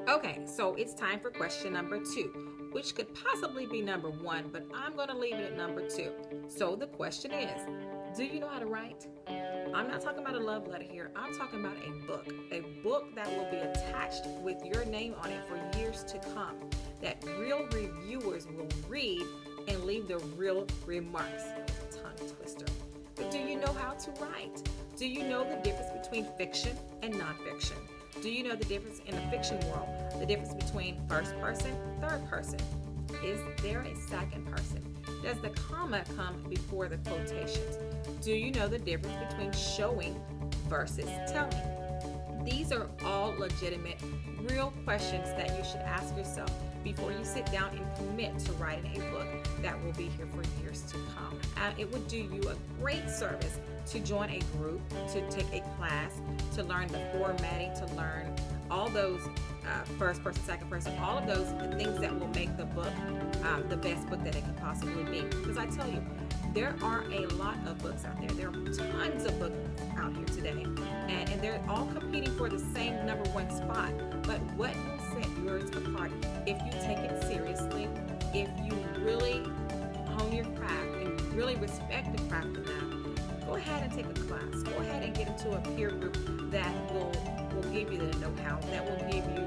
Okay, so it's time for question number two, which could possibly be number one, but I'm going to leave it at number two. So the question is, do you know how to write? I'm not talking about a love letter here. I'm talking about a book that will be attached with your name on it for years to come, that real reviewers will read and leave the real remarks. Tongue twister. But do you know how to write? Do you know the difference between fiction and nonfiction? Do you know the difference in the fiction world? The difference between first person, third person? Is there a second person? Does the comma come before the quotations? Do you know the difference between showing versus telling? These are all legitimate, real questions that you should ask yourself before you sit down and commit to writing a book that will be here for years to come. It would do you a great service to join a group, to take a class, to learn the formatting, to learn all those first person, second person, all of those things that will make the book the best book that it can possibly be. Because I tell you, there are a lot of books out there. There are tons of books out here today, and they're all competing for the same number one spot. But what will set yours apart if you take it seriously, if you really hone your craft and really respect the craft of that, go ahead and take a class. Go ahead and get into a peer group that will give you the know-how, that will give you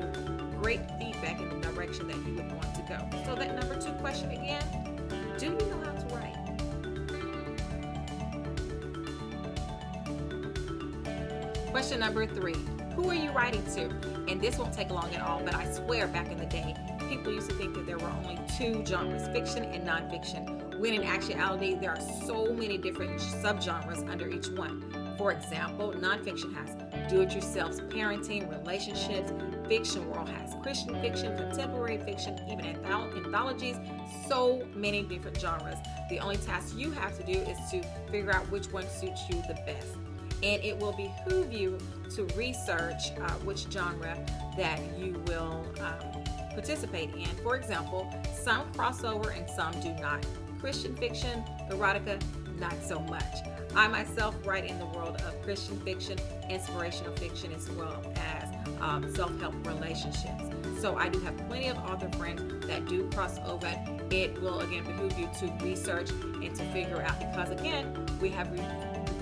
great feedback in the direction that you would want to go. So that number two question again, do you know how to write? Question number three, who are you writing to? And this won't take long at all, but I swear back in the day, people used to think that there were only two genres, fiction and nonfiction, when in actuality, there are so many different subgenres under each one. For example, nonfiction has do-it-yourself parenting, relationships. Fiction world has Christian fiction, contemporary fiction, even anthologies, so many different genres. The only task you have to do is to figure out which one suits you the best. And it will behoove you to research which genre that you will participate in. For example, some crossover and some do not. Christian fiction, erotica, not so much. I myself write in the world of Christian fiction, inspirational fiction, as well as self-help relationships. So I do have plenty of author friends that do cross over. It will again behoove you to research and to figure out, because again, we have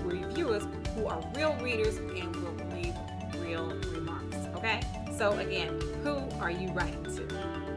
reviewers who are real readers and will leave real remarks. Okay? So again, who are you writing to?